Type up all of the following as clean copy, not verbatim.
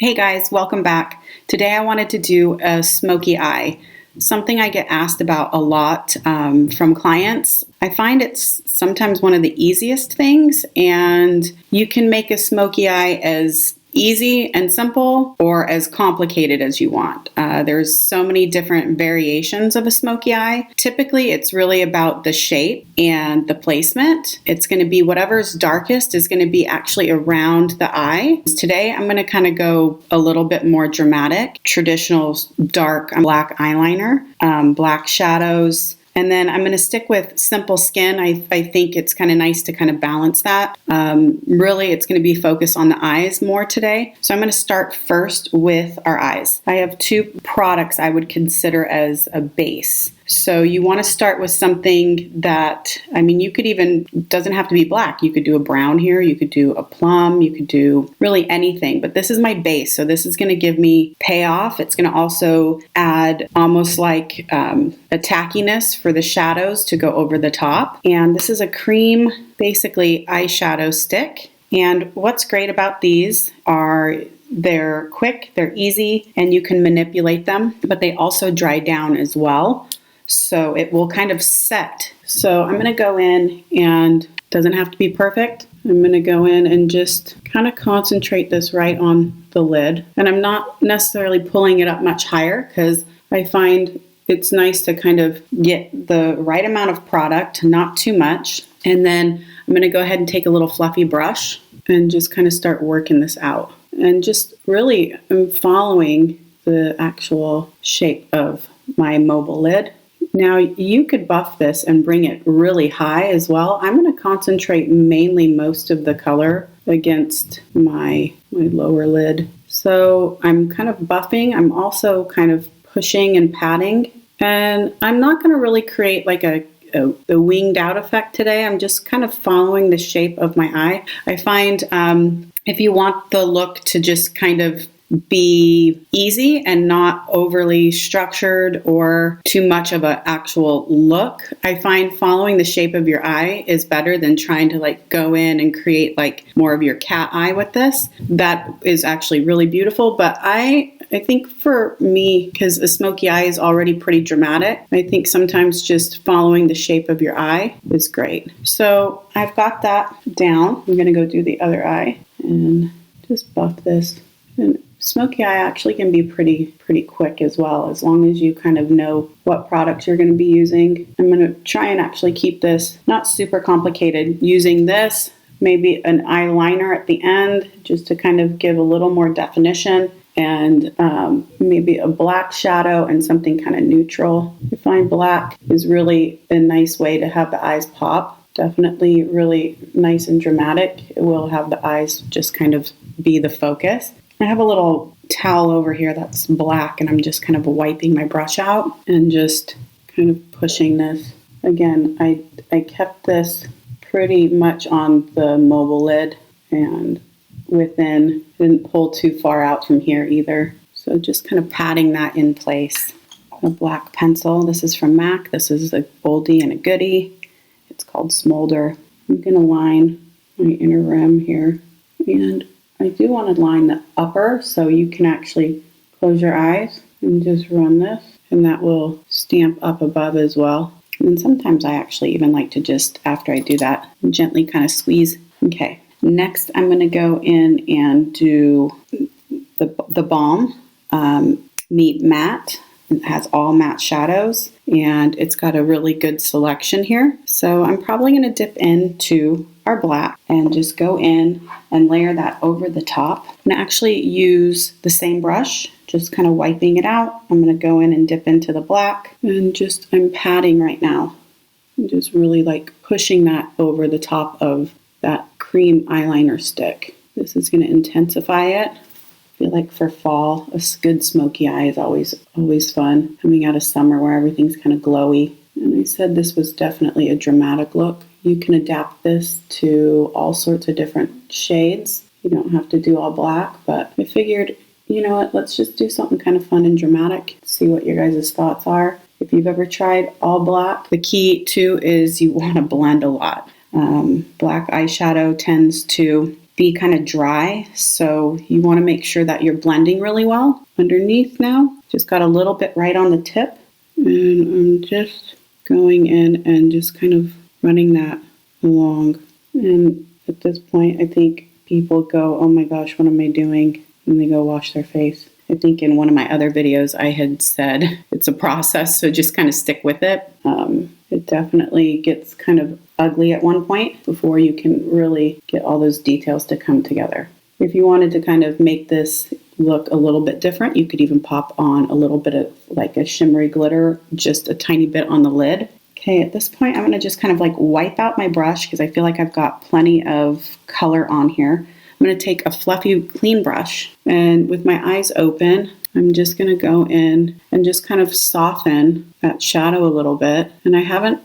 Hey guys, welcome back. Today I wanted to do a smoky eye, something I get asked about a lot from clients. I find it's sometimes one of the easiest things, and you can make a smoky eye as easy and simple or as complicated as you want. There's so many different variations of a smoky eye. Typically, it's really about the shape and the placement. It's going to be whatever's darkest is going to be actually around the eye. Today, I'm going to kind of go a little bit more dramatic, traditional dark black eyeliner, black shadows. And then I'm going to stick with simple skin. I think it's kind of nice to kind of balance that. Really, it's going to be focused on the eyes more today. So I'm going to start first with our eyes. I have two products I would consider as a base. So you want to start with something that, you could even, doesn't have to be black. You could do a brown here, you could do a plum, you could do really anything. But this is my base. So this is going to give me payoff. It's going to also add almost like a tackiness for the shadows to go over the top. And this is a cream, basically eyeshadow stick. And what's great about these are they're quick, they're easy, and you can manipulate them, but they also dry down as well. So it will kind of set. So I'm going to go in, and doesn't have to be perfect. I'm going to go in and just kind of concentrate this right on the lid. And I'm not necessarily pulling it up much higher because I find it's nice to kind of get the right amount of product, not too much. And then I'm going to go ahead and take a little fluffy brush and just kind of start working this out. And just really I'm following the actual shape of my mobile lid. Now you could buff this and bring it really high as well. I'm going to concentrate mainly most of the color against my lower lid. So I'm kind of buffing. I'm also kind of pushing and patting. And I'm not going to really create like a winged out effect today. I'm just kind of following the shape of my eye. I find if you want the look to just kind of be easy and not overly structured or too much of an actual look, I find following the shape of your eye is better than trying to like go in and create like more of your cat eye with this. That is actually really beautiful, but I think for me, because a smoky eye is already pretty dramatic, I think sometimes just following the shape of your eye is great. So I've got that down. I'm going to go do the other eye and just buff this. And smoky eye actually can be pretty quick as well, as long as you kind of know what products you're going to be using. I'm going to try and actually keep this not super complicated, using this, maybe an eyeliner at the end, just to kind of give a little more definition, and maybe a black shadow and something kind of neutral. I find black is really a nice way to have the eyes pop. Definitely really nice and dramatic. It will have the eyes just kind of be the focus. I have a little towel over here that's black, and I'm just kind of wiping my brush out and just kind of pushing this. Again, I kept this pretty much on the mobile lid and within, didn't pull too far out from here either. So just kind of patting that in place. A black pencil. This is from MAC. This is a oldie and a goodie. It's called Smolder. I'm going to line my inner rim here, and I do want to line the upper so you can actually close your eyes and just run this, and that will stamp up above as well. And sometimes I actually even like to just, after I do that, gently kind of squeeze. Okay, next I'm going to go in and do the Balm Meet Matte. It has all matte shadows, and it's got a really good selection here. So I'm probably going to dip into our black and just go in and layer that over the top. And actually use the same brush, just kind of wiping it out. I'm going to go in and dip into the black, and just I'm patting right now. I'm just really like pushing that over the top of that cream eyeliner stick. This is going to intensify it. I feel like for fall, a good smoky eye is always fun, coming out of summer where everything's kind of glowy. And I said this was definitely a dramatic look. You can adapt this to all sorts of different shades. You don't have to do all black, but I figured, you know what, let's just do something kind of fun and dramatic. See what your guys' thoughts are. If you've ever tried all black, the key too is you want to blend a lot. Black eyeshadow tends to be kind of dry. So you want to make sure that you're blending really well. Underneath now, just got a little bit right on the tip. And I'm just going in and just kind of running that along. And at this point, I think people go, oh my gosh, what am I doing? And they go wash their face. I think in one of my other videos, I had said it's a process, so just kind of stick with it. It definitely gets kind of ugly at one point before you can really get all those details to come together. If you wanted to kind of make this look a little bit different, you could even pop on a little bit of like a shimmery glitter, just a tiny bit on the lid. Okay, at this point, I'm going to just kind of like wipe out my brush because I feel like I've got plenty of color on here. I'm going to take a fluffy, clean brush, and with my eyes open, I'm just going to go in and just kind of soften that shadow a little bit. And I haven't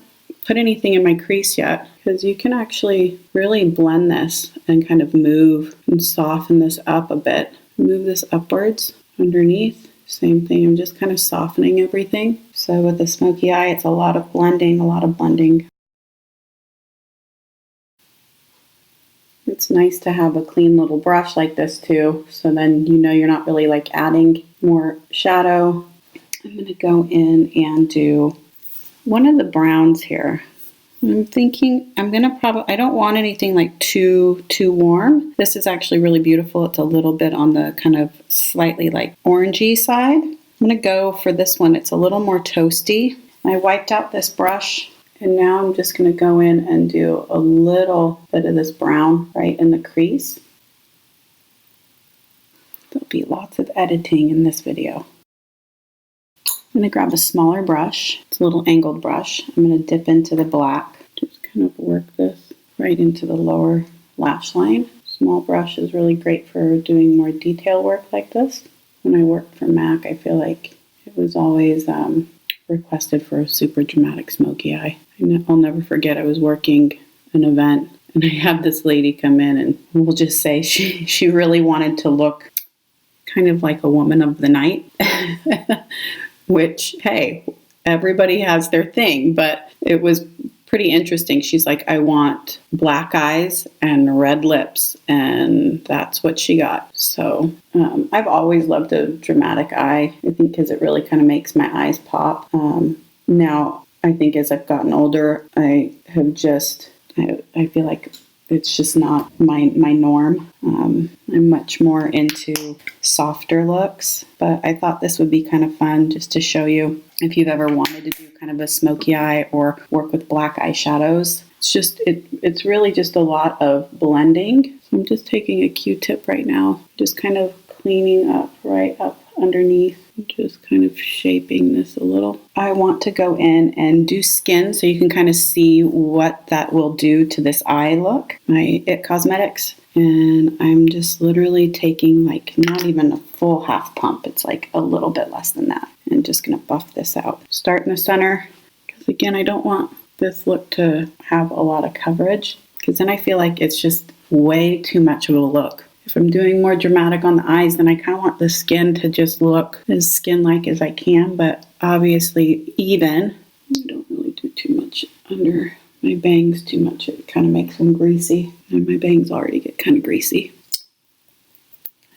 put anything in my crease yet because you can actually really blend this and kind of move and soften this up a bit. Move this upwards underneath. Same thing, I'm just kind of softening everything. So with the smoky eye, it's a lot of blending, a lot of blending. It's nice to have a clean little brush like this too, so then you know you're not really like adding more shadow. I'm going to go in and do one of the browns here. I'm thinking I'm going to I don't want anything like too warm. This is actually really beautiful. It's a little bit on the kind of slightly like orangey side. I'm going to go for this one. It's a little more toasty. I wiped out this brush. And now I'm just going to go in and do a little bit of this brown right in the crease. There'll be lots of editing in this video. I'm going to grab a smaller brush. It's a little angled brush. I'm going to dip into the black. Just kind of work this right into the lower lash line. Small brush is really great for doing more detail work like this. When I worked for MAC, I feel like it was always requested for a super dramatic smoky eye. I'll never forget, I was working an event and I had this lady come in, and we'll just say she really wanted to look kind of like a woman of the night, which, hey, everybody has their thing, but it was pretty interesting. She's like, I want black eyes and red lips, and that's what she got. So I've always loved a dramatic eye, I think, because it really kind of makes my eyes pop. Now, I think as I've gotten older, I feel like it's just not my norm. I'm much more into softer looks, but I thought this would be kind of fun just to show you if you've ever wanted to do kind of a smoky eye or work with black eyeshadows. It's really just a lot of blending. So I'm just taking a Q-tip right now, just kind of cleaning up right up underneath. Just kind of shaping this a little. I want to go in and do skin so you can kind of see what that will do to this eye look. My IT Cosmetics. And I'm just literally taking like not even a full half pump. It's like a little bit less than that. And just going to buff this out. Start in the center. Because again, I don't want this look to have a lot of coverage. Because then I feel like it's just way too much of a look. If I'm doing more dramatic on the eyes, then I kind of want the skin to just look as skin-like as I can, but obviously even. I don't really do too much under my bangs too much. It kind of makes them greasy, and my bangs already get kind of greasy.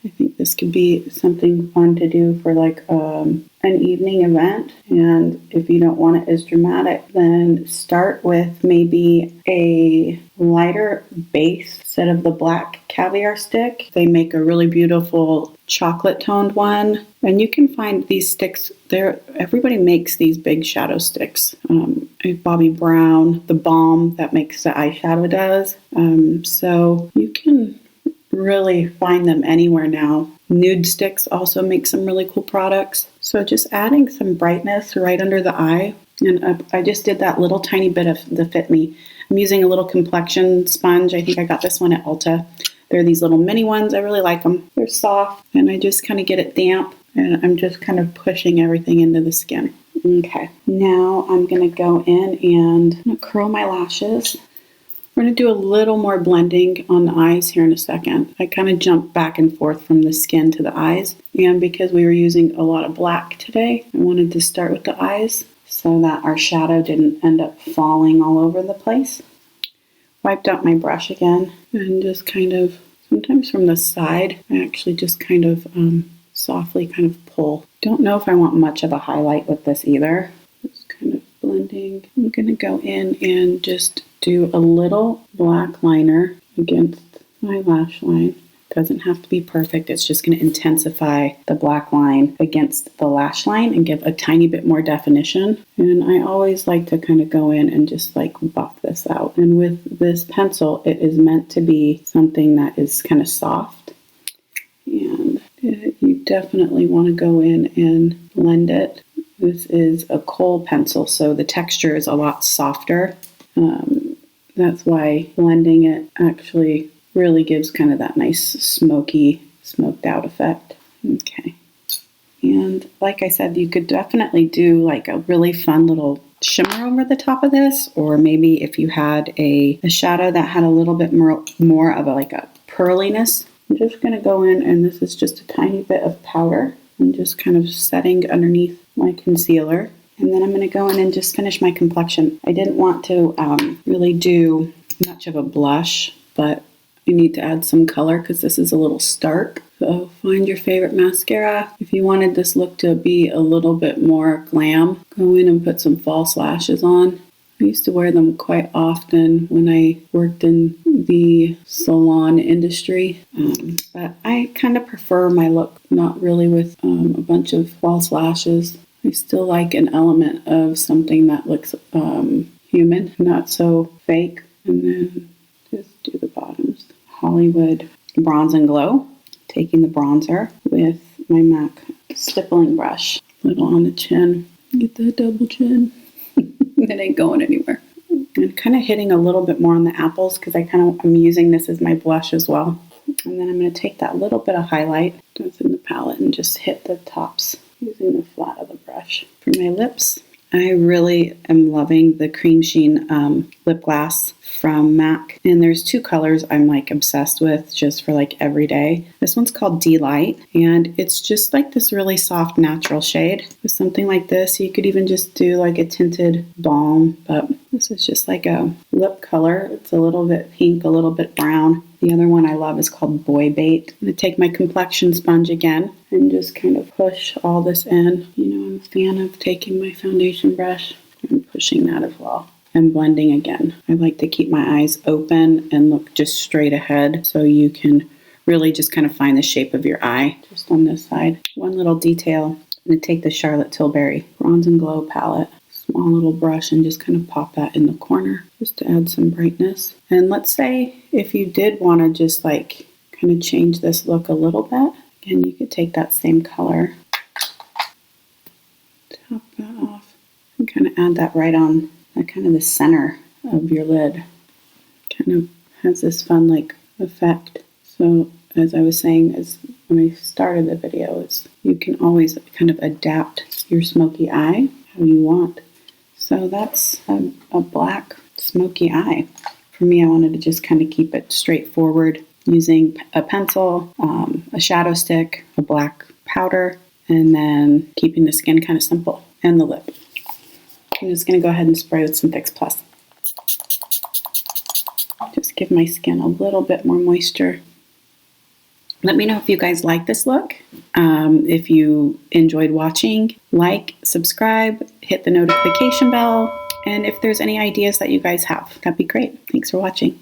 I think this could be something fun to do for like an evening event. And if you don't want it as dramatic, then start with maybe a lighter base instead of the black caviar stick. They make a really beautiful chocolate toned one. And you can find these sticks there. Everybody makes these big shadow sticks. Bobbi Brown, the balm that makes the eyeshadow does. So you can really find them anywhere now. Nude Sticks also make some really cool products. So just adding some brightness right under the eye. And I just did that little tiny bit of the Fit Me. I'm using a little complexion sponge. I think I got this one at Ulta. They're these little mini ones. I really like them. They're soft, and I just kind of get it damp, and I'm just kind of pushing everything into the skin. Okay, now I'm going to go in and curl my lashes. We're going to do a little more blending on the eyes here in a second. I kind of jumped back and forth from the skin to the eyes. And because we were using a lot of black today, I wanted to start with the eyes so that our shadow didn't end up falling all over the place. Wiped out my brush again and just kind of Sometimes from the side, I actually just kind of softly kind of pull. Don't know if I want much of a highlight with this either. Just kind of blending. I'm going to go in and just do a little black liner against my lash line. Doesn't have to be perfect. It's just going to intensify the black line against the lash line and give a tiny bit more definition. And I always like to kind of go in and just like buff this out. And with this pencil, it is meant to be something that is kind of soft. And you definitely want to go in and blend it. This is a kohl pencil, so the texture is a lot softer. That's why blending it actually really gives kind of that nice smoky, smoked out effect. Okay. And like I said, you could definitely do like a really fun little shimmer over the top of this, or maybe if you had a shadow that had a little bit more of a pearliness. I'm just going to go in, and this is just a tiny bit of powder. I'm just kind of setting underneath my concealer. And then I'm going to go in and just finish my complexion. I didn't want to really do much of a blush, but I need to add some color because this is a little stark. So find your favorite mascara. If you wanted this look to be a little bit more glam, go in and put some false lashes on. I used to wear them quite often when I worked in the salon industry, but I kind of prefer my look not really with a bunch of false lashes. I still like an element of something that looks human, not so fake. And then just do the bottoms. Hollywood Bronze and Glow. Taking the bronzer with my MAC stippling brush. A little on the chin. Get that double chin. It ain't going anywhere. And kind of hitting a little bit more on the apples because I'm using this as my blush as well. And then I'm going to take that little bit of highlight that's in the palette and just hit the tops using the flat of the brush. For my lips, I really am loving the Cream Sheen lip gloss from MAC. And there's two colors I'm like obsessed with just for like every day. This one's called Delight, and it's just like this really soft natural shade. With something like this, you could even just do like a tinted balm, but this is just like a lip color. It's a little bit pink, a little bit brown. The other one I love is called Boy Bait. I'm going to take my complexion sponge again and just kind of push all this in. You know, I'm a fan of taking my foundation brush and pushing that as well. And blending again. I like to keep my eyes open and look just straight ahead so you can really just kind of find the shape of your eye just on this side. One little detail, I'm going to take the Charlotte Tilbury Bronze and Glow palette, small little brush, and just kind of pop that in the corner just to add some brightness. And let's say if you did want to just like kind of change this look a little bit, again, you could take that same color, top that off, and kind of add that right on kind of the center of your lid. Kind of has this fun like effect. So as I was saying, as when I started the video, is you can always kind of adapt your smoky eye how you want. So that's a black smoky eye. For me, I wanted to just kind of keep it straightforward using a pencil, a shadow stick, a black powder, and then keeping the skin kind of simple, and the lip. I'm just going to go ahead and spray with some Fix Plus. Just give my skin a little bit more moisture. Let me know if you guys like this look. If you enjoyed watching, like, subscribe, hit the notification bell, and if there's any ideas that you guys have, that'd be great. Thanks for watching.